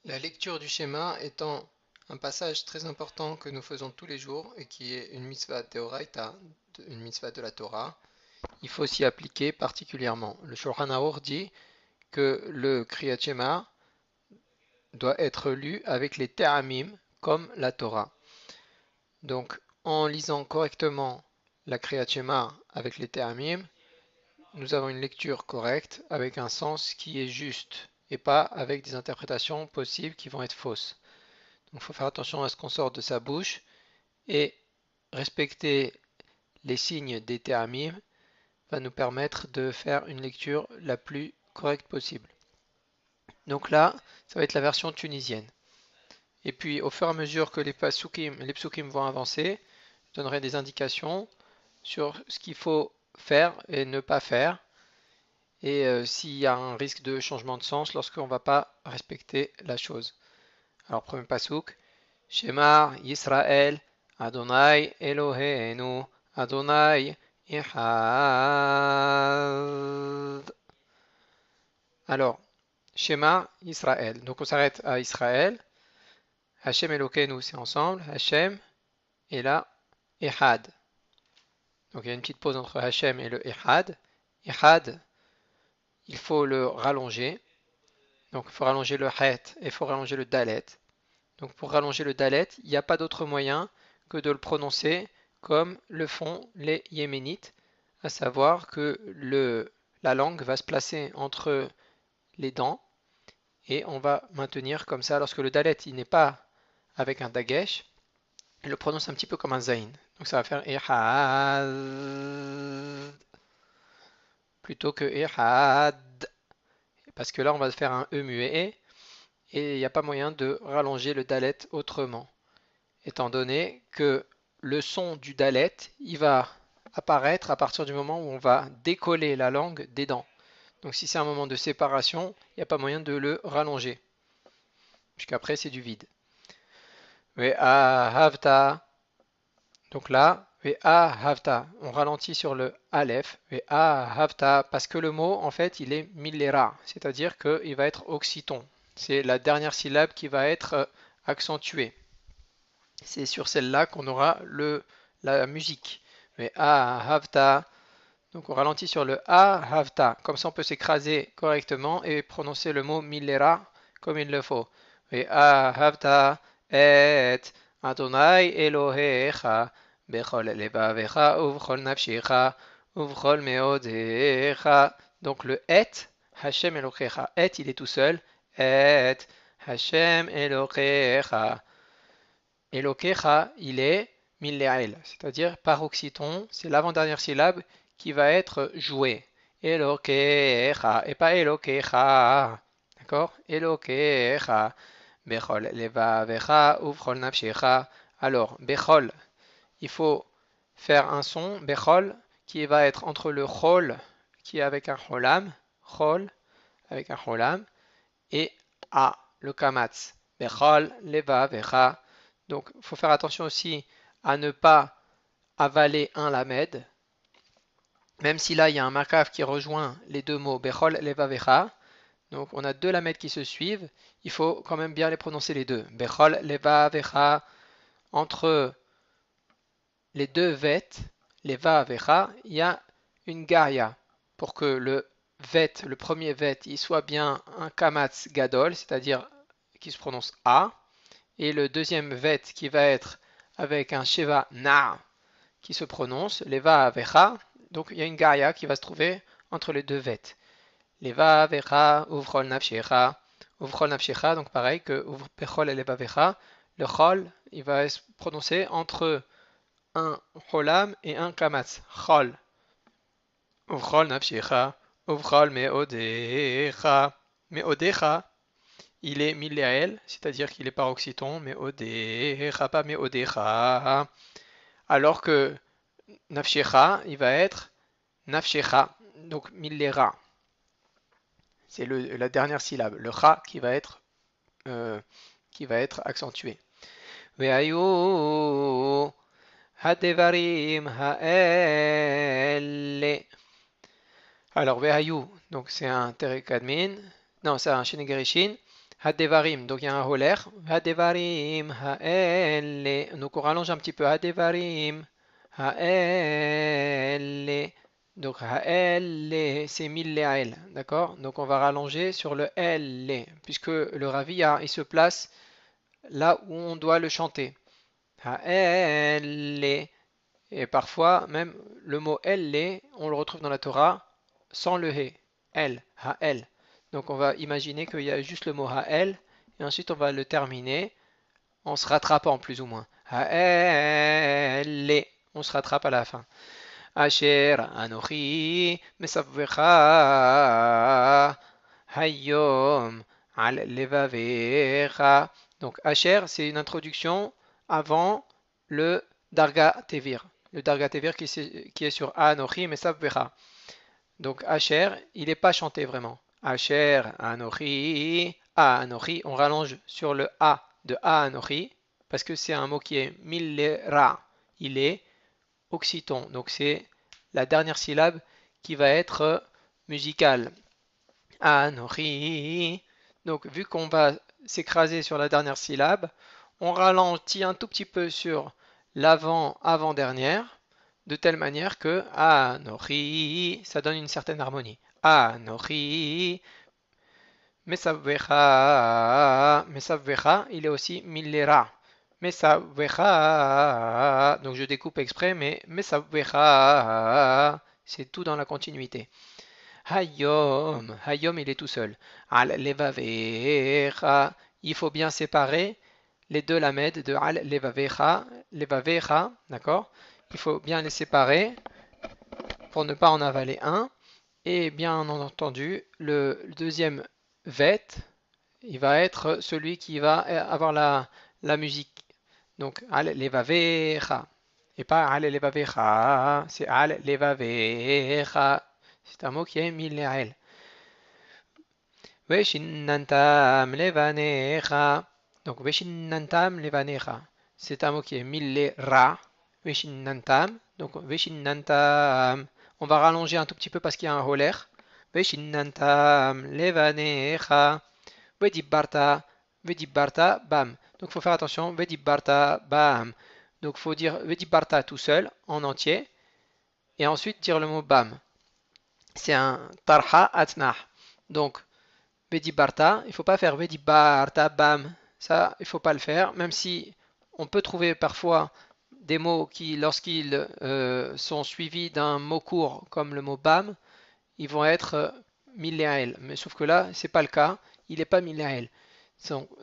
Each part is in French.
La lecture du schéma étant un passage très important que nous faisons tous les jours et qui est une mitzvah d'Oraita, une mitzvah de la Torah, il faut s'y appliquer particulièrement. Le Shulchan Aruch dit que le Kriyat Shema doit être lu avec les Te'amim comme la Torah. Donc, en lisant correctement la Kriyat Shema avec les Te'amim, nous avons une lecture correcte avec un sens qui est juste et pas avec des interprétations possibles qui vont être fausses. Donc il faut faire attention à ce qu'on sort de sa bouche et respecter les signes des théramim va nous permettre de faire une lecture la plus correcte possible. Donc là, ça va être la version tunisienne. Et puis au fur et à mesure que les psukim vont avancer, je donnerai des indications sur ce qu'il faut faire et ne pas faire, et s'il y a un risque de changement de sens lorsqu'on ne va pas respecter la chose. Alors premier pasouk, Shema Yisrael, Adonai Eloheinu, Adonai Echad. Alors, Shema Yisrael. Donc on s'arrête à Israël. Hashem Elokeinu, c'est ensemble. Hashem et là, Echad. Donc il y a une petite pause entre Hashem et le Echad. Echad, il faut le rallonger. Donc il faut rallonger le Het et il faut rallonger le Dalet. Donc pour rallonger le Dalet, il n'y a pas d'autre moyen que de le prononcer comme le font les Yéménites, à savoir que la langue va se placer entre les dents et on va maintenir comme ça lorsque le Dalet il n'est pas avec un Dagesh, il le prononce un petit peu comme un Zayn. Donc ça va faire Ehad plutôt que Ehad parce que là on va faire un E muet et il n'y a pas moyen de rallonger le Dalet autrement, étant donné que le son du dalet, il va apparaître à partir du moment où on va décoller la langue des dents. Donc si c'est un moment de séparation, il n'y a pas moyen de le rallonger, puisqu'après c'est du vide. Ve'ahavta, donc là, ve'ahavta, on ralentit sur le aleph, ve'ahavta, parce que le mot, en fait, il est millera, c'est-à-dire qu'il va être oxyton. C'est la dernière syllabe qui va être accentuée. C'est sur celle-là qu'on aura la musique. Mais ahavta, donc on ralentit sur le ahavta. Comme ça on peut s'écraser correctement et prononcer le mot millera comme il le faut. Et ahavta et Adonai Elohecha bechol levavecha uvchol nafshecha uvchol meodecha. Donc le et, Hashem Elohecha. Et il est tout seul. Et Hashem Elohecha. Elokecha, il est Milleael, c'est-à-dire par occiton, c'est l'avant-dernière syllabe qui va être jouée. Elokecha, et pas Elokecha. D'accord? Elokecha. Bechol levavecha uvchol nafshecha. Alors, Bechol, il faut faire un son, Bechol, qui va être entre le Chol, qui est avec un Cholam, Chol, avec un Cholam, et A, le Kamatz. Bechol levavecha. Donc, il faut faire attention aussi à ne pas avaler un lamed, même si là il y a un makaf qui rejoint les deux mots bechol levavecha. Donc, on a deux lamed qui se suivent. Il faut quand même bien les prononcer les deux. Bechol levavecha. Entre les deux vet, levavecha, il y a une garia pour que le premier vet, il soit bien un kamatz gadol, c'est-à-dire qui se prononce A. Et le deuxième vet qui va être avec un sheva na qui se prononce, leva avecha. Donc il y a une gaia qui va se trouver entre les deux vet. Leva avecha, uvrol nafshecha, uvrol nafshecha, donc pareil que pechol et leva avecha. Le chol, il va se prononcer entre un cholam et un kamatz. Chol. Uvrol nafshecha, uvrol meodecha. Meodecha, il est milléael, c'est-à-dire qu'il est paroxyton, mais odecha, pas mais odecha. Alors que nafshecha, il va être nafshecha, donc millera. C'est la dernière syllabe, le cha euh, qui va être accentué. Ve'ayu hadevarim ha'ele. Alors ve'ayu, donc c'est un terekadmin, non c'est un shenegerishin. Hadevarim, donc il y a un holaire. Hadevarim, ha'elle. Donc on rallonge un petit peu. Hadevarim, ha'elle. Donc ha'elle, c'est mille le'el, d'accord? Donc on va rallonger sur le elle, puisque le ravia, il se place là où on doit le chanter. Ha'elle. Et parfois, même le mot elle, on le retrouve dans la Torah sans le he. Elle, ha'el. Donc on va imaginer qu'il y a juste le mot ha'el et ensuite on va le terminer en se rattrapant plus ou moins. Ha'el. On se rattrape à la fin. Asher anochi mesavvecha hayom al levavecha. Donc Asher, c'est une introduction avant le Darga Tevir. Le Darga Tevir qui est sur Anochi mesavvecha. Donc Asher, il n'est pas chanté vraiment. Asher, Anochi, Anochi, on rallonge sur le A de Anochi, parce que c'est un mot qui est millera. Il est occitan. Donc c'est la dernière syllabe qui va être musicale. Anochi. Donc vu qu'on va s'écraser sur la dernière syllabe, on ralentit un tout petit peu sur l'avant-avant-dernière de telle manière que Anochi, ça donne une certaine harmonie. Anochi, Mesavvecha, il est aussi Millera. Mesavvecha, donc je découpe exprès, mais Mesavvecha, c'est tout dans la continuité. Hayom, Hayom, il est tout seul. Al Levavecha, il faut bien séparer les deux lamed de Al Levavecha, Levavecha, d'accord? Il faut bien les séparer pour ne pas en avaler un. Et bien entendu, le deuxième vet, il va être celui qui va avoir la musique. Donc, al levavecha. Et pas al levavecha, c'est al levavecha. C'est un mot qui est milléal. Veshinnantam levanecha. Donc, veshinnantam levanecha. C'est un mot qui est millera. Veshinnantam. Donc, veshinnantam. On va rallonger un tout petit peu parce qu'il y a un holaire. Veshinnantam levanecha. Vedibarta. Vedibarta. Bam. Donc il faut faire attention. Vedibarta. Bam. Donc il faut dire Vedibarta tout seul, en entier. Et ensuite dire le mot bam. C'est un tarha atnah. Donc Vedibarta. Il ne faut pas faire Vedibarta. Bam. Ça, il ne faut pas le faire. Même si on peut trouver parfois des mots qui, lorsqu'ils sont suivis d'un mot court, comme le mot bam, ils vont être milléael. Mais sauf que là, c'est pas le cas. Il n'est pas milléael.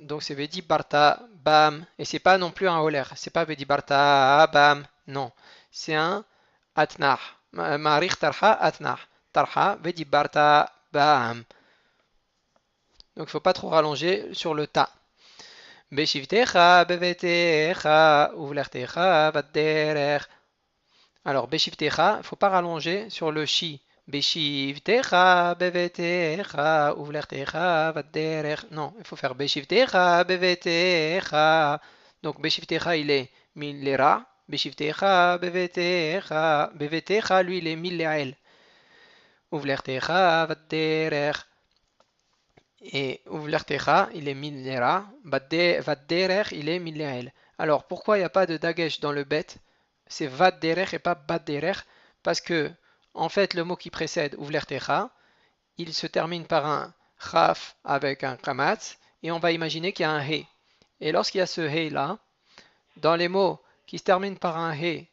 Donc c'est Vedi Barta Bam. Et c'est pas non plus un holaire. C'est pas Vedi Barta Bam. Non. C'est un Atnah. Marich Tarha Atnah. Tarha Vedi Barta Bam. Donc il ne faut pas trop rallonger sur le ta. Beshivtecha bevetecha uvlertecha vadderer. Alors Beshivtecha, il ne faut pas rallonger sur le chi. Beshivtecha bevetecha uvlertecha vadderer. Non, il faut faire Beshivtecha bevetecha. Donc Beshivtecha, il est millera. Beshivtecha bevetecha. Bevetecha, lui, il est milleael. Uvlertecha vadderer. Et Uvlertecha, il est millera. Vadderer, il est milleael. Alors pourquoi il n'y a pas de dagesh dans le bet? C'est vadderer et pas badderer. Parce que en fait, le mot qui précède Uvlertecha, il se termine par un chaf avec un kamatz et on va imaginer qu'il y a un he. Et lorsqu'il y a ce he là, dans les mots qui se terminent par un he,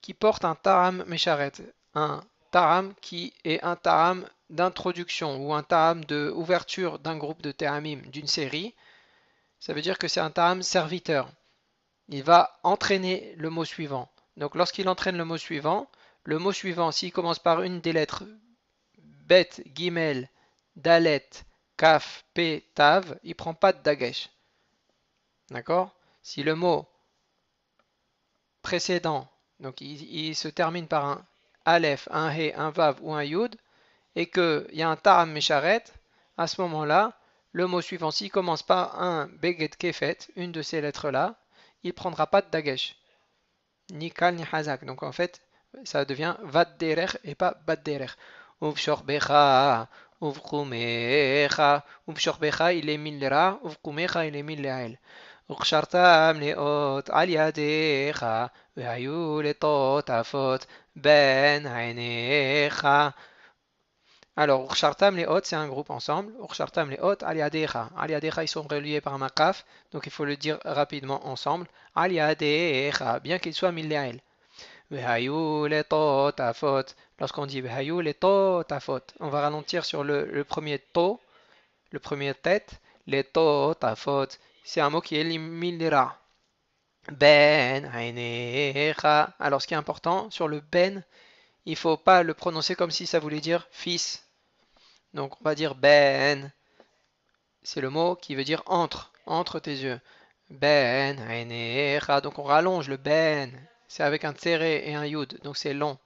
qui porte un taram mesharet, un taram qui est un taram d'introduction ou un taram de ouverture d'un groupe de ta'amim d'une série, ça veut dire que c'est un taram serviteur. Il va entraîner le mot suivant. Donc lorsqu'il entraîne le mot suivant, s'il commence par une des lettres Bet, Gimel, Dalet, Kaf, P, Tav, il ne prend pas de dagesh. D'accord? Si le mot précédent, donc il se termine par un Aleph, un He, un Vav ou un Yud, et qu'il y a un Taram Mesharet, à ce moment-là, le mot suivant, s'il commence par un Beget Kefet, une de ces lettres-là, il ne prendra pas de dagesh. Ni Kal ni Hazak. Donc en fait, ça devient Vadderer et pas Badderer. Uvshor Becha, ובקומך, ובשוכבך il est millera, ובקומך il est milla'el. וקשרתם לאות על ידיך, והיו לטוטפות בין עיניך. Alors, Urshartam les hôtes, c'est un groupe ensemble. Urshartam les hôtes, Aliadecha. Aliadecha, ils sont reliés par un makaf, donc il faut le dire rapidement ensemble. Aliadecha, bien qu'il soit milléel. Vehayu les totafot. Lorsqu'on dit Vehayu les totafot, on va ralentir sur le premier to, le premier tête. Les totafot, c'est un mot qui est millera. Ben, ainecha. Alors, ce qui est important, sur le ben, il ne faut pas le prononcer comme si ça voulait dire fils. Donc on va dire ben, c'est le mot qui veut dire entre tes yeux. Ben, ainecha. Donc on rallonge le ben, c'est avec un tsere et un yud, donc c'est long.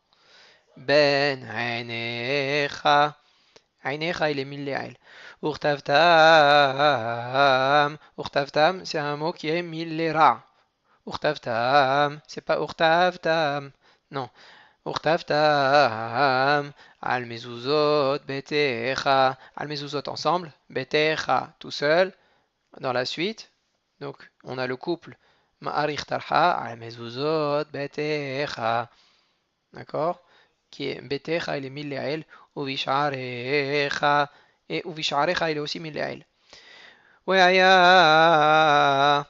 Ben, ainecha. Ainecha, il est milléail. Urtavtam. Urtavtam, c'est un mot qui est millera. Urtavtam, c'est pas urtavtam. Non. Urtavtam, al mezuzot, betecha, al mezuzot ensemble, betecha tout seul, dans la suite. Donc on a le couple ma'arich tarha, al mezuzot, betecha, d'accord, qui est betecha, il est milla'el, uvisharecha, et uvisharecha, il est aussi milla'el. Weaya,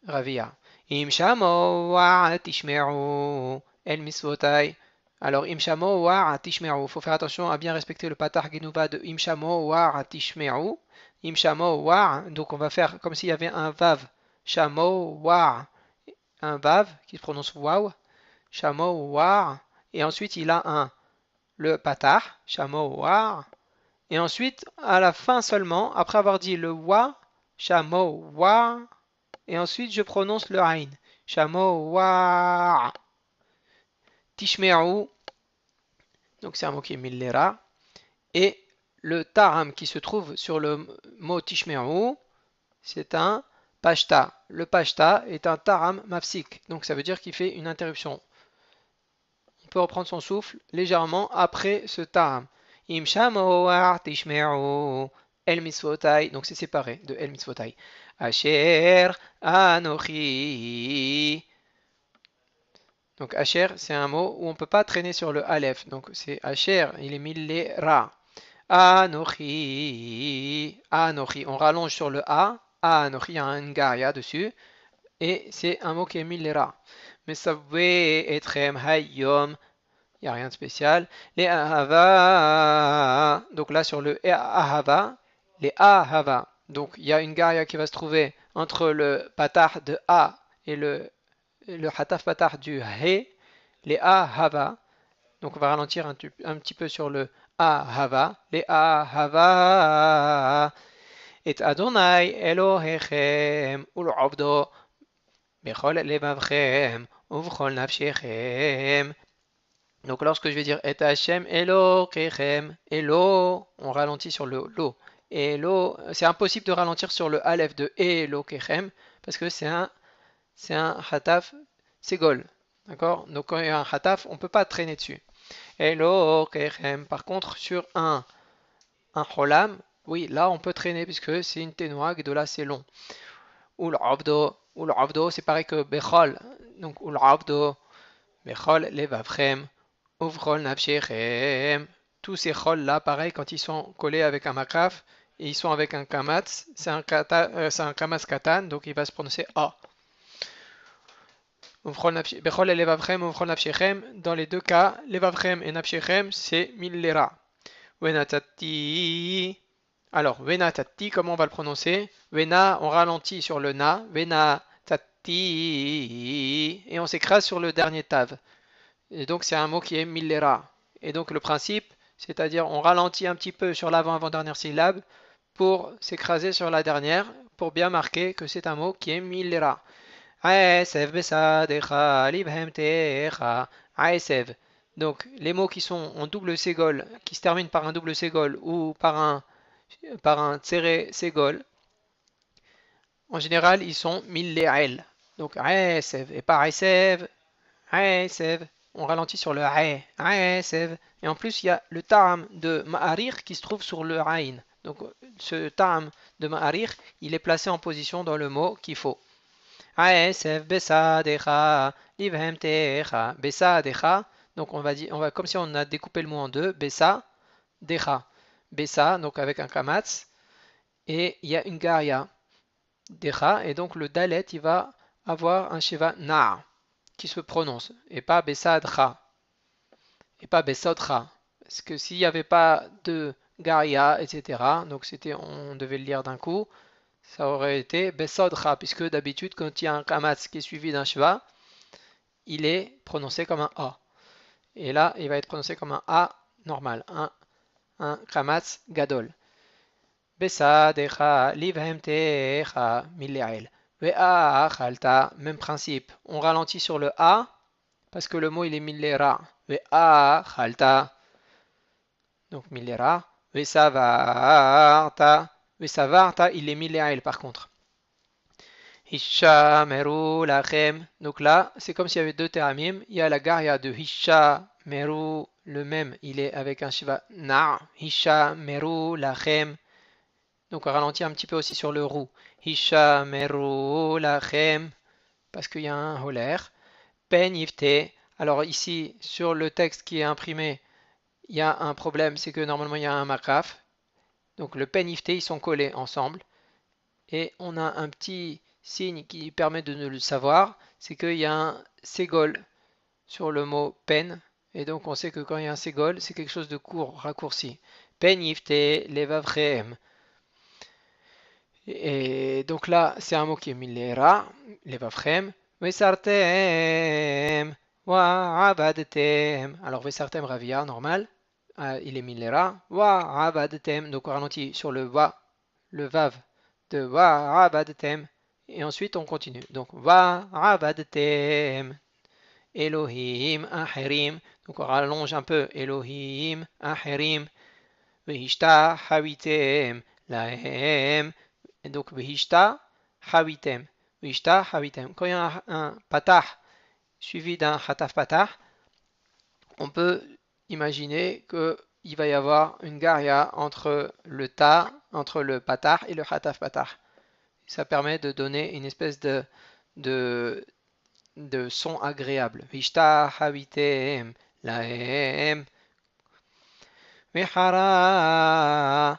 ravia, im shamo wa tishme'u. El misvotai. Alors, imshamo wa tishme'u. Il faut faire attention à bien respecter le patah genuva de imshamo wa tishme'u. Imshamo wa. Donc, on va faire comme s'il y avait un vav. Shamo wa. Un vav qui se prononce waw. Shamo wa. Et ensuite, il a le patah. Shamo wa. Et ensuite, à la fin seulement, après avoir dit le wa, shamo wa. Et ensuite, je prononce le ain. Shamo wa. Tishme'u, donc c'est un mot qui est millera, et le taram qui se trouve sur le mot tishme'u, c'est un pashta. Le pashta est un taram mafsik, donc ça veut dire qu'il fait une interruption. On peut reprendre son souffle légèrement après ce taram. Im shamoa tishme'u el misvotai, donc c'est séparé de el misvotai. Asher anochi. Donc Asher, c'est un mot où on ne peut pas traîner sur le Aleph. Donc c'est Asher, il est millera. Anochi, Anochi. On rallonge sur le A. Anochi, il y a un garia dessus. Et c'est un mot qui est millera. Mais savoué etrem hayom. Il n'y a rien de spécial. Les ahava. Donc là sur le ahava. Les ahava. Donc il y a une garia qui va se trouver entre le patah de A et le hataf patah du he, les ahava. Donc on va ralentir un petit peu sur le ahava. Les ahava. Et Adonai Elohechem ul'abdo bechol levavchem uvchol nafshechem. Donc lorsque je vais dire Et Hashem Elohechem, Elo, on ralentit sur le lo. Elo, c'est impossible de ralentir sur le aleph de Elohechem parce que c'est un hataf segol. D'accord? Donc quand il y a un hataf, on ne peut pas traîner dessus. Elohechem. Par contre, sur un cholam, oui, là on peut traîner puisque c'est une ténoag, de là c'est long. Ul abdo, c'est pareil que bechol. Donc ul abdo, bechol levavchem, uvrol nafshechem. Tous ces chols là, pareil, quand ils sont collés avec un makaf, et ils sont avec un kamatz, c'est un kamatz katan, donc il va se prononcer A. Dans les deux cas, levavchem et nafshechem, c'est millera. Venatati. Alors, venatati, comment on va le prononcer? Vena, on ralentit sur le na. Venatati. Et on s'écrase sur le dernier tav. Et donc, c'est un mot qui est millera. Et donc, le principe, c'est-à-dire, on ralentit un petit peu sur l'avant-avant-dernière syllabe pour s'écraser sur la dernière, pour bien marquer que c'est un mot qui est millera. Aesev besadecha libhemtecha. Aesev. Donc les mots qui sont en double ségol, qui se terminent par un double ségol ou par un tsere ségol, en général ils sont mille'el. Donc aesev et pas aesev. Aesev. on ralentit sur le aï, sev. Et en plus, il y a le ta'am de ma'arir qui se trouve sur le aïn. Donc, ce ta'am de ma'arir, il est placé en position dans le mot qu'il faut. Aï, sev, besadecha, livhemtecha, besadecha. Donc, on va dire, comme si on a découpé le mot en deux, besa, decha. Besa, donc avec un kamatz, et il y a une garia, decha, et donc le dalet, il va avoir un shiva na qui se prononce, et pas besadra, et pas besodra. Parce que s'il n'y avait pas de garia, etc., donc on devait le lire d'un coup, ça aurait été besodra, puisque d'habitude, quand il y a un kamatz qui est suivi d'un shiva, il est prononcé comme un A. Et là, il va être prononcé comme un A normal, un kamatz gadol. Besadecha livhemtecha mile'el. Ve'achalta, même principe. On ralentit sur le A parce que le mot il est millera. Ve'achalta, donc millera. Ve'savarta, ve'savarta, il est mile'el par contre. Hishameru lachem. Donc là, c'est comme s'il y avait deux teramim. Il y a la garia de Hishameru, le même, il est avec un shiva na. Hishameru lachem. Donc on ralentit un petit peu aussi sur le roux. Hishameru lachem, parce qu'il y a un holer. Pen yifte. Alors ici, sur le texte qui est imprimé, il y a un problème, c'est que normalement il y a un makaf. Donc le pen yifte, ils sont collés ensemble. Et on a un petit signe qui permet de nous le savoir, c'est qu'il y a un ségol sur le mot pen. Et donc on sait que quand il y a un ségol, c'est quelque chose de court, raccourci. Pen yifte levavchem. Et donc là, c'est un mot qui est millera, les vafrem. Vesartem, wa abadtem. Alors vesartem ravia, normal. Il est millera. Wa abadtem. Donc on ralentit sur le va, le vav de wa abadtem. Et ensuite on continue. Donc wa abadtem. Elohim, ahirim. Donc on rallonge un peu. Elohim, ahirim. Vehishta, havitem. Lahem. Et donc, vihishta hawitem. Vihishta hawitem. Quand il y a un patah suivi d'un hataf patah, on peut imaginer qu'il va y avoir une garia entre le ta, entre le patah et le hataf patah. Ça permet de donner une espèce de, de son agréable. Vihishta hawitem. Lahem. Vihara.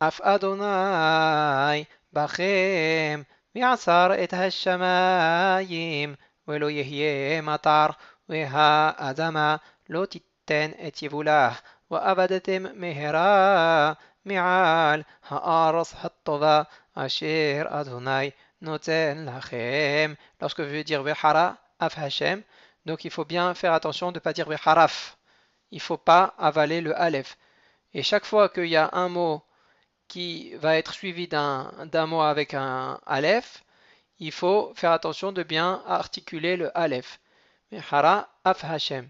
Af Adonai. בכם ועצר את השמיים ולא יהיה מטר והאדמה לא תיתן את יבולה ועבדתם מהרה מעל הארץ הטובה אשר אדוני נותן לכם. Lorsque je veux dire Vehara, Af Hashem, donc il faut bien faire attention de ne pas dire Veharaf. Il ne faut pas avaler le Aleph. Et chaque fois qu'il y a un mot qui va être suivi d'un mot avec un aleph, il faut faire attention de bien articuler le aleph. Behara, af Hashem.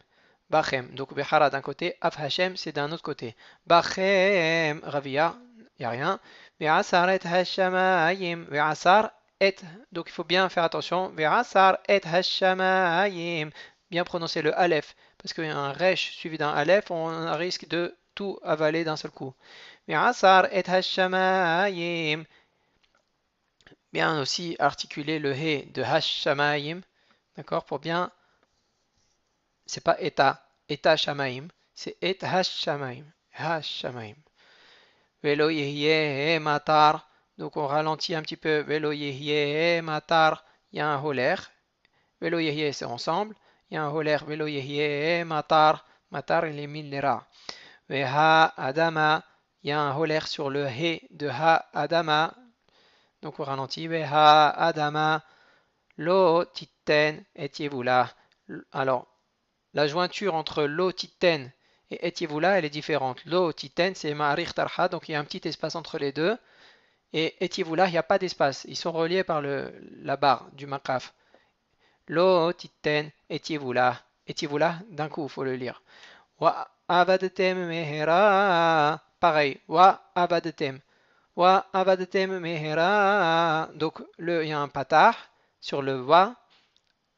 Bachem. Donc Behara d'un côté, af Hashem c'est d'un autre côté. Bachem, Ravia, il n'y a rien. Ve'asar et hashamayim. Ve'asar et. Donc il faut bien faire attention. Ve'asar et hashamayim. Bien prononcer le aleph. Parce qu'il y a un resh suivi d'un aleph, on risque de tout avaler d'un seul coup. Ve'asar et hashamayim. Bien aussi articuler le he de hashamayim. D'accord? Pour bien. C'est pas eta shamaim. C'est et hashamayim. Hashamayim. Velo yehye matar. Donc on ralentit un petit peu. Velo yehye matar. Il y a un holer. Velo yehye c'est ensemble. Il y a un holer. Velo yehye matar. Matar il est millera. Veha adama. Il y a un holer sur le he de ha adama. Donc on ralentit. Veha adama. Lo titten et yevula. Alors, la jointure entre lo titten et etivula, elle est différente. Lo titten, c'est ma'arich tarha, donc il y a un petit espace entre les deux. Et etivula, il n'y a pas d'espace. Ils sont reliés par la barre du makaf. Lo titten etivula. Etivula, d'un coup, il faut le lire. Wa abadtem mehera. Pareil. Wa abadtem. Wa abadtem mehera. Donc, il y a un patah sur le wa.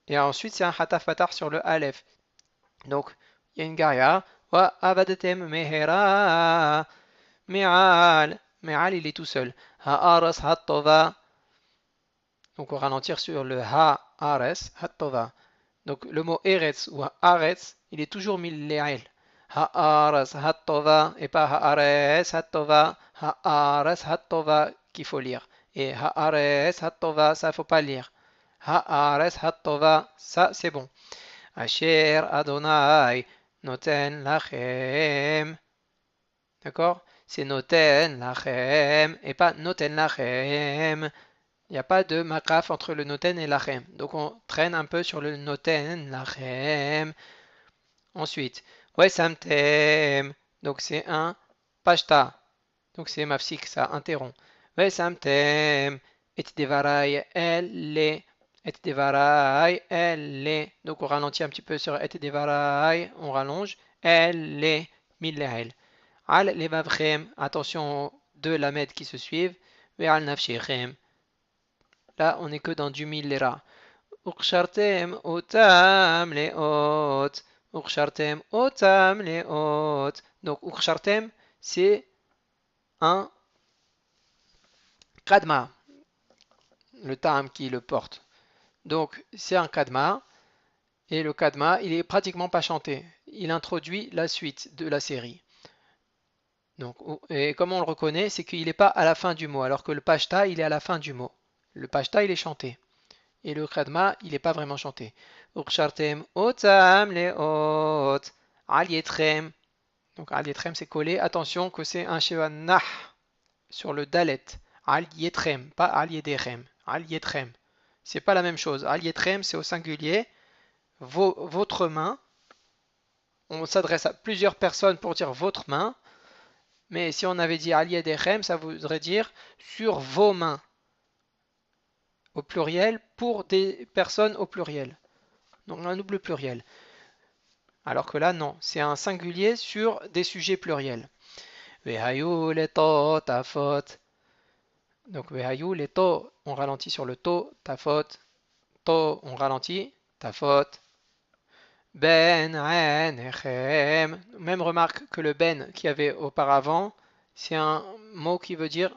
Et ensuite, c'est un hataf patah sur le aleph. Donc, il y a une garia. Wa abadatem mehera. Me'al. Me'al, il est tout seul. Ha'aras hattova. Donc, on va ralentir sur le ha'ares hattova. Donc, le mot eretz ou ha'aretz, il est toujours mille'al. Ha'aras hattova et pas ha'ares hattova. Ha'aras hattova qu'il faut lire. Et ha'ares hattova, ça, il ne faut pas lire. Ha'ares hattova, ça, c'est bon. Asher Adonai noten lachem. D'accord? C'est noten lachem et pas noten lachem. Il n'y a pas de makaf entre le noten et lachem. Donc on traîne un peu sur le noten lachem. Ensuite, wesamtem. Donc c'est un pashta. Donc c'est mafsik, ça interrompt. Wesamtem. Et devarai elle. Et devarai elle. Donc on ralentit un petit peu sur et devarai. On rallonge. Elle. Mille. Al levavchem. Attention aux deux lamed qui se suivent. Ve al nafshechem. Là, on n'est que dans du millera. Ukshartem otam leot. Ukshartem otam leot. Donc, ukshartem, c'est un kadma, le tam qui le porte. Donc, c'est un kadma. Et le kadma, il est pratiquement pas chanté. Il introduit la suite de la série. Donc, et comment on le reconnaît, c'est qu'il n'est pas à la fin du mot, alors que le pashta, il est à la fin du mot. Le pashta, il est chanté. Et le kadma, il n'est pas vraiment chanté. Ukshartem otam leot. Al yetrem. Donc al yetrem, c'est collé. Attention que c'est un sheva nah sur le dalet. Al yetrem, pas al yederem. Al yetrem. C'est pas la même chose. Al yetrem, c'est au singulier. Votre main. On s'adresse à plusieurs personnes pour dire votre main. Mais si on avait dit al yederem, ça voudrait dire sur vos mains. Au pluriel pour des personnes au pluriel. Donc un double pluriel. Alors que là, non, c'est un singulier sur des sujets pluriels. Vehayu leto tafot. Donc vehayu leto, on ralentit sur le to, tafot. To, on ralentit, tafot. Ben echem. Même remarque que le ben qu'il y avait auparavant, c'est un mot qui veut dire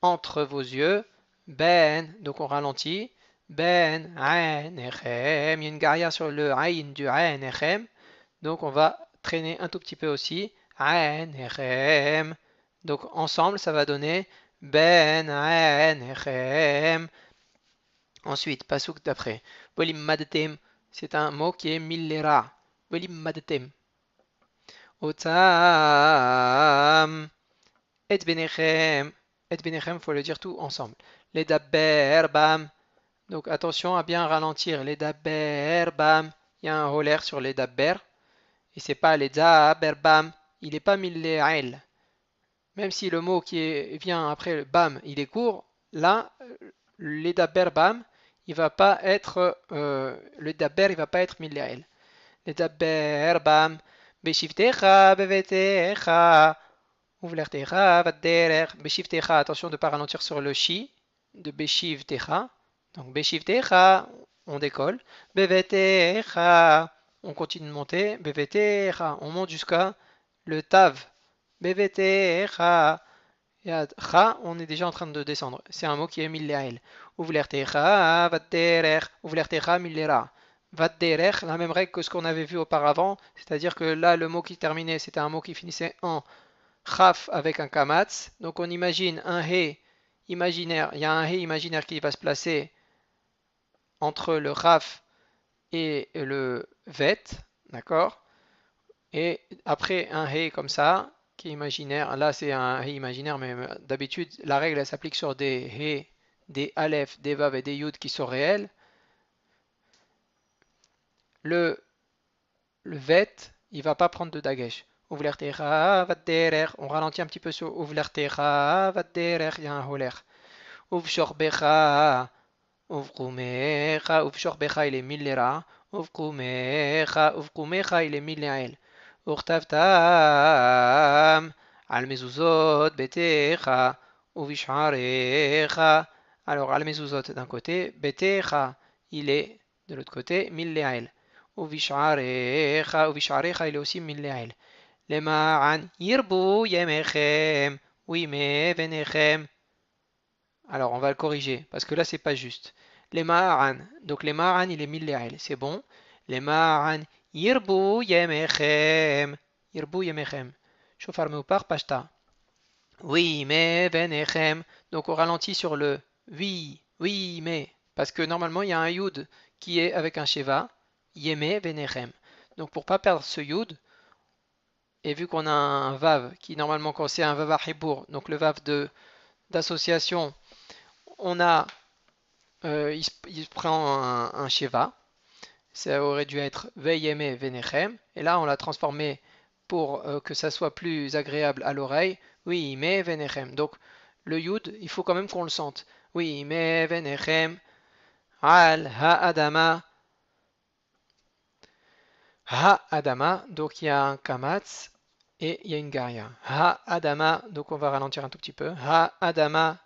entre vos yeux. Ben, donc on ralentit. Ben echem. Il y a une garia sur le aïn du echem. Donc on va traîner un tout petit peu aussi. Ain, echem. Donc ensemble, ça va donner ben, ain, echem. Ensuite, pasouk d'après. Bolim madtem, c'est un mot qui est millera. Bolim madtem. Otam. Et benechem. Et benechem, faut le dire tout ensemble. Les dabber bam. Donc attention à bien ralentir. Les dabber bam. Il y a un holer sur les dabber. Et c'est pas les bam, il n'est pas mille'al. Même si le mot vient après le bam, il est court, là, les bam, il va pas être le daber, il va pas être mille'al. Les bam, beshivtecha bevetecha, uvlertecha vadderer, beshivtecha, attention de ne pas ralentir sur le chi de beshivtecha. Donc beshivtecha, on décolle, bevetecha. On continue de monter. BVT, on monte jusqu'à le tav. BVT, on est déjà en train de descendre. C'est un mot qui est mille'ael. Ouvlertecha, vadderer. Ouvlertecha, millera. Vadderer, la même règle que ce qu'on avait vu auparavant. C'est-à-dire que là, le mot qui terminait, c'était un mot qui finissait en chaf avec un kamatz. Donc on imagine un he imaginaire. Il y a un he imaginaire qui va se placer entre le chaf et le vet, d'accord? Et après un he comme ça, qui est imaginaire, là c'est un he imaginaire, mais d'habitude la règle elle s'applique sur des he, des aleph, des vav et des yud qui sont réels. Le, le vet, il va pas prendre de dagesh. On ralentit un petit peu sur uvlertecha vadderer, il y a un holer. Uvshorbecha, uvkumecha, uvshorbecha il est millera. uvkumecha, uvkumecha il est mille'ael. וכתבתם על mezuzot betecha ובשעריך. Alors, al mezuzot d'un côté, betecha, il est de l'autre côté, mille'ael. Ubish'arecha, il est aussi min le'el. Lema'an yirbu yemechem, wime venechem. Alors, on va le corriger, parce que là, c'est pas juste. Les ma'an. Donc, les ma'an, il est min le'el. C'est bon. Les ma'an yirbu yemechem. Yirbu yemechem. Shofar meupar pashta. Oui, mais venechem. Donc, on ralentit sur le oui, mais. Parce que normalement, il y a un yud qui est avec un sheva. Yeme venechem. Donc, pour pas perdre ce yud, et vu qu'on a un vav qui normalement quand c'est un vav à hibour, donc le vav d'association, on a il prend un sheva, ça aurait dû être veyeme venechem, et là on l'a transformé pour que ça soit plus agréable à l'oreille, oui mais venechem. Donc le yud, il faut quand même qu'on le sente. Oui mais venechem al ha adama, donc il y a un kamatz et il y a une garia. Ha adama, donc on va ralentir un tout petit peu. Ha adama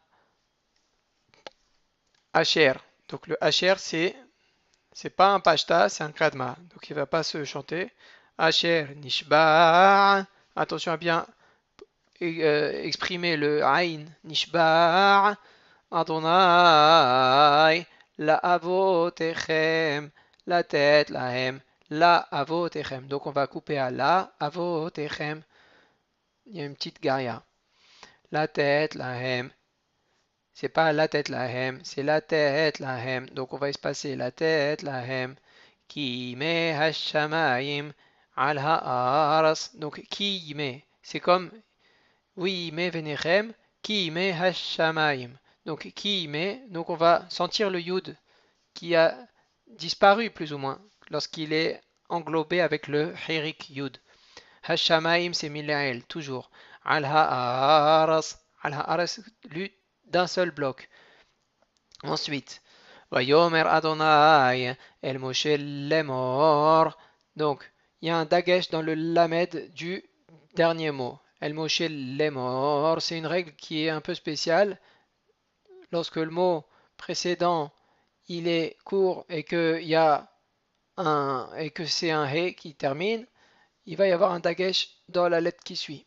asher. Donc le asher c'est pas un pashta, c'est un kadma. Donc il va pas se chanter. Asher nishba. Attention à bien exprimer le ain nishba. Adonai la avotechem, la tête lahem, la avotechem. Donc on va couper à la avotechem. Il y a une petite garia. La tête lahem. C'est pas la tête lahem, c'est la tête lahem. Donc on va espacer la tête lahem. Ki me hashamayim al ha'aras. Donc ki me, c'est comme oui me venechem, ki me hashamayim. Donc ki me, donc on va sentir le yud qui a disparu plus ou moins lorsqu'il est englobé avec le hirik yud. Hashamayim c'est mila'el, toujours. Al ha'aras, al ha'aras, lu d'un seul bloc. Ensuite, Vayomer Adonai El Moshe Lemor. Donc, il y a un dagesh dans le lamed du dernier mot. El Moshe Lemor, c'est une règle qui est un peu spéciale. Lorsque le mot précédent il est court et que il y a et que c'est un he qui termine, il va y avoir un dagesh dans la lettre qui suit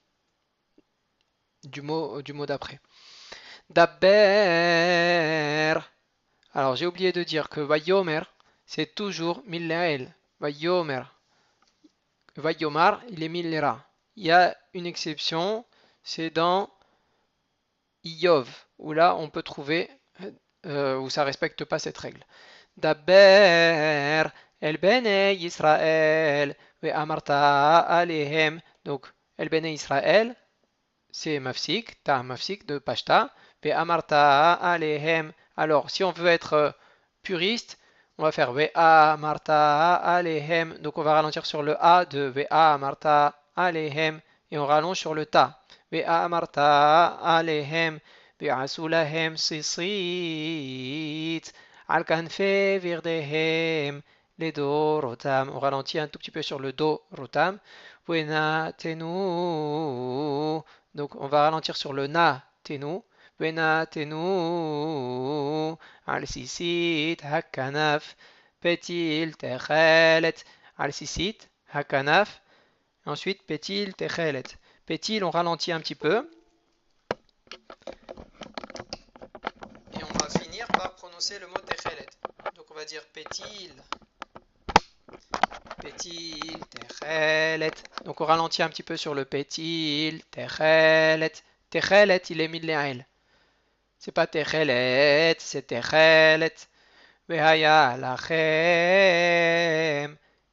du mot d'après. Daber. Alors j'ai oublié de dire que Vayomer, c'est toujours Millael. Vayomer. Vayomar, il est Millera. Il y a une exception, c'est dans Iyov, où là on peut trouver, où ça respecte pas cette règle. Daber, El Bene Israël, Ve Amarta Alehem. Donc, El Bene Israël, c'est mafsik, ta mafsik de pashta, Ve Amarta Alehem. Alors, si on veut être puriste, on va faire Ve'a Marta Alehem. Donc on va ralentir sur le A de Ve'a Marta Alehem et on rallonge sur le Ta. Ve'a Marta Alehem. Ve'asu lahem sisit. Al kanfe virdehem. Les do rotam. On ralentit un tout petit peu sur le do rotam. Vena tenu. Donc on va ralentir sur le na tenu. ונתנו על סיסית הכנף פתיל תכלת על סיסית הכנף ensuite pétil תכלת pétil on ralentit un petit peu et on va finir par prononcer le mot תכלת donc on va dire pétil pétil תכלת donc on ralentit un petit peu sur le pétil תכלת תכלת il est mis les c'est pas techelet, c'est techelet. Vehaya lachem.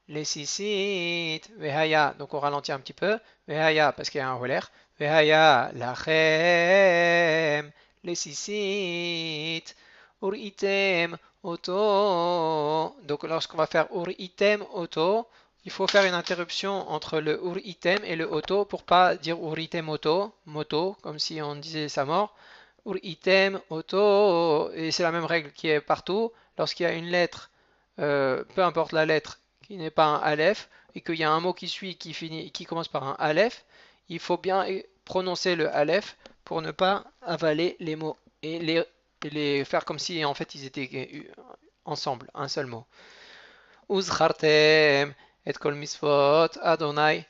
Les sisit. Vehaya. Donc on ralentit un petit peu. Vehaya parce qu'il y a un relaire. Vehaya lachem. Les sisit. Uritem oto. Donc lorsqu'on va faire uritem oto, il faut faire une interruption entre le uritem et le oto pour pas dire uritem oto, moto, comme si on disait sa mort. Item, auto, et c'est la même règle qui est partout. Lorsqu'il y a une lettre, peu importe la lettre, qui n'est pas un aleph, et qu'il y a un mot qui suit, qui commence par un aleph, il faut bien prononcer le aleph pour ne pas avaler les mots et les faire comme si en fait ils étaient ensemble, un seul mot. Uzchartem et kol misvot Adonai.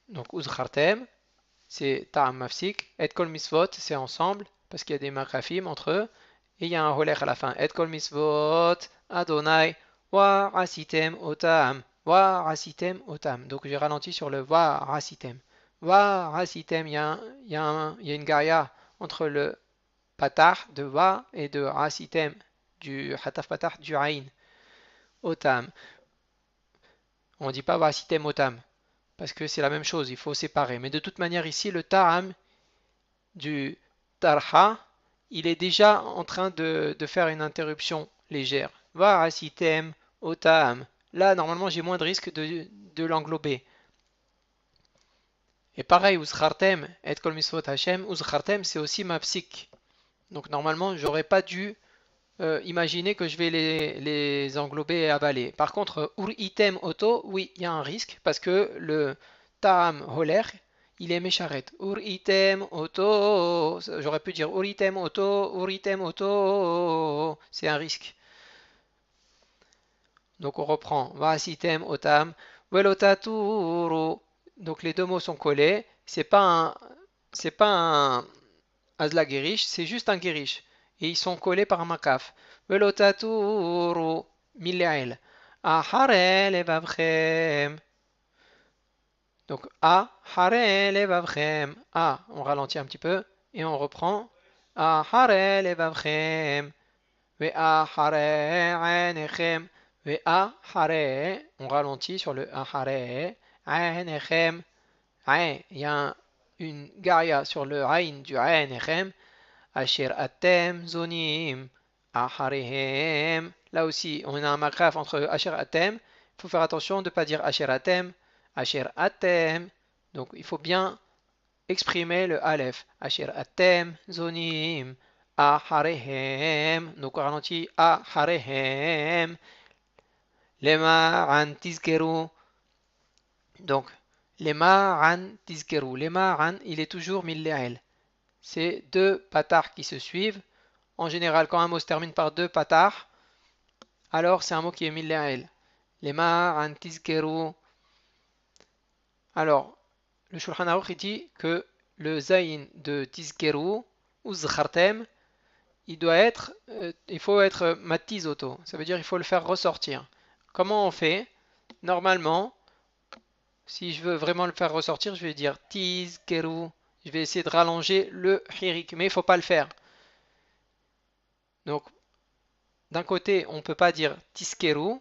Donc Uzchartem, c'est ta'am mafsik. Et kol misvot, c'est ensemble, parce qu'il y a des makrafim entre eux. Et il y a un holer à la fin. Et kol misvot Adonai wa asitem otam. Wa asitem otam. Donc j'ai ralenti sur le wa asitem. Wa asitem, il y a une gaïa entre le patah de wa et de asitem du hataf patah du aïn. Otam. On ne dit pas wa asitem otam parce que c'est la même chose, il faut séparer. Mais de toute manière ici, le ta'am du tarha, il est déjà en train de faire une interruption légère. Va asitem otam. Là, normalement, j'ai moins de risque de l'englober. Et pareil, Uzchartem, et kol misvot Hashem, Uzchartem, c'est aussi ma psik. Donc normalement, j'aurais pas dû imaginer que je vais les englober et avaler. Par contre, Ur item auto, oui, il y a un risque parce que le Ta'am holer, il est mécharet. Ur item auto, j'aurais pu dire Ur item auto, c'est un risque. Donc on reprend. Vasitem otam, velotaturu. Donc les deux mots sont collés. C'est pas un Azla Gerish, c'est juste un Gerish. Et ils sont collés par un makaf. Velotaturu milael. Ahare levavchem. Donc ahare levavchem. Ah, on ralentit un petit peu et on reprend. Ahare levavchem. Ve ahare ainechem. Ve ahare. On ralentit sur le ahare. Ainechem. Ain. Il y a une garia sur le ain du ainechem. Asher atem zonim aharehem. Là aussi, on a un makraf entre asher atem. Il faut faire attention de ne pas dire asher atem, asher atem. Donc il faut bien exprimer le aleph. Asher atem zonim aharehem. Donc on ralentit aharehem. Lema an tizkeru. Donc lema an tizkeru. Lema an, il est toujours mille'el. C'est deux patars qui se suivent. En général, quand un mot se termine par deux patars, alors c'est un mot qui est milla'el. Lema an tizkeru. Alors, le Shulchan Aruch dit que le zayin de tizkeru ou zchartem, il faut être matizoto. Ça veut dire il faut le faire ressortir. Comment on fait? Normalement, si je veux vraiment le faire ressortir, je vais dire tizkeru. Je vais essayer de rallonger le hirik, mais il ne faut pas le faire. Donc, d'un côté, on ne peut pas dire tiskeru,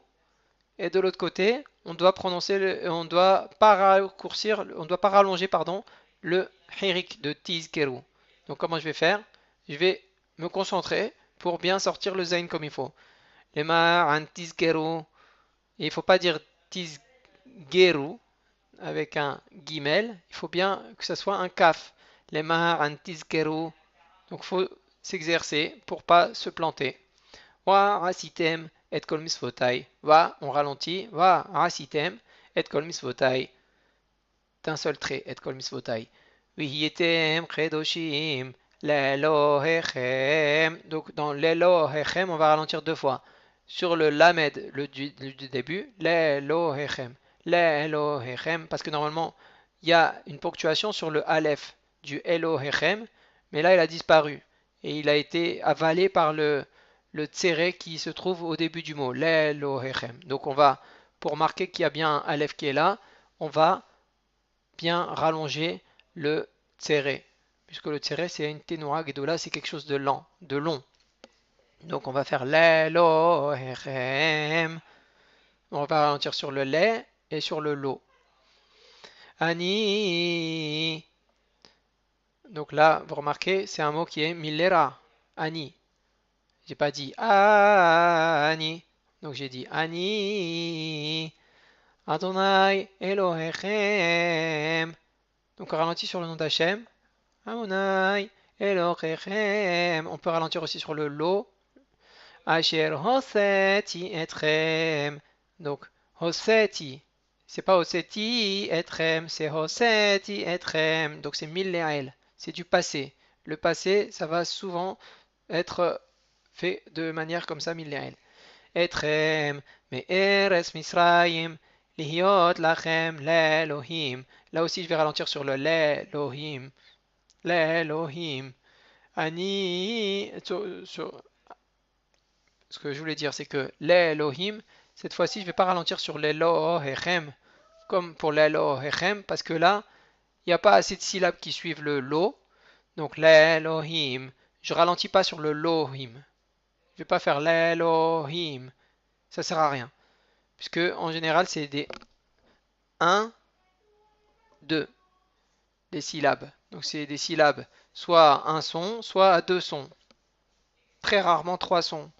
et de l'autre côté, on doit on doit pas raccourcir, on doit pas rallonger, pardon, le hirik de tiskeru. Donc, comment je vais faire? Je vais me concentrer pour bien sortir le zain comme il faut. Lema an tiskeru. Et il ne faut pas dire tisgeru avec un guimel. Il faut bien que ce soit un kaf. Lema an tiskeru. Donc, il faut s'exercer pour pas se planter. Wa rasitem et kol misvotai. Va, on ralentit. Va rasitem et kol misvotai. D'un seul trait, et kol misvotai. Vihietem chedoshim l'Elohechem. Donc dans l'Elohechem, on va ralentir deux fois. Sur le lamed, du début, l'Elohechem. L'Elohechem, parce que normalement, il y a une ponctuation sur le aleph du Elohechem, mais là, il a disparu. Et il a été avalé par le tséré qui se trouve au début du mot, l'Elohechem. Donc on va, pour marquer qu'il y a bien un aleph qui est là, on va bien rallonger le tséré. Puisque le tséré c'est une ténoura, gedola c'est quelque chose de lent, de long. Donc on va faire l'Elohechem. On va ralentir sur le lait et sur le lo. Ani. Donc là, vous remarquez, c'est un mot qui est millera. Ani. J'ai pas dit Ani. Donc j'ai dit Ani. Adonai Elohechem. Donc on ralentit sur le nom d'Hachem. Adonai Elohechem. On peut ralentir aussi sur le lo. Asher Hoseti Etrem. Donc Hoseti. C'est pas Hoseti Etrem, c'est Hoseti Etrem. Donc c'est Milleael. C'est du passé. Le passé, ça va souvent être fait de manière comme ça, Milleael. אתכם מארץ מצרים, להיות לכם לאלוהים. Là aussi, je vais ralentir sur le l'Elohim. L'Elohim. Ani. Ce que je voulais dire, c'est que l'Elohim, cette fois-ci, je ne vais pas ralentir sur l'Elohechem, comme pour l'Elohechem, parce que là, il n'y a pas assez de syllabes qui suivent le lo. Donc l'Elohim. Je ralentis pas sur le lohim. Je vais pas faire l'Elohim. Ça sert à rien. Puisque en général, c'est des 1, 2, des syllabes. Donc c'est des syllabes soit à un son, soit à deux sons. Très rarement trois sons.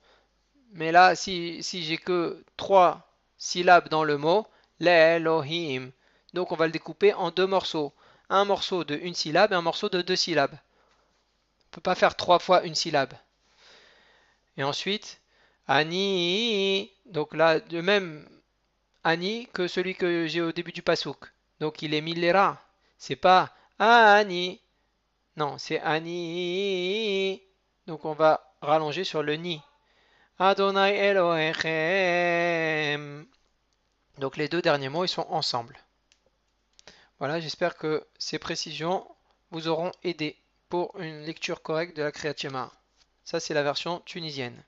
Mais là, si j'ai que trois syllabes dans le mot, l'Elohim. Donc on va le découper en deux morceaux. Un morceau de une syllabe et un morceau de deux syllabes. On ne peut pas faire trois fois une syllabe. Et ensuite, Ani. Donc là, de même Ani que celui que j'ai au début du pasouk. Donc il est millera. C'est pas Ani. Non, c'est Ani. Donc on va rallonger sur le ni. Adonai Elohechem. Donc les deux derniers mots, ils sont ensemble. Voilà, j'espère que ces précisions vous auront aidé pour une lecture correcte de la Kriyat Shema. Ça, c'est la version tunisienne.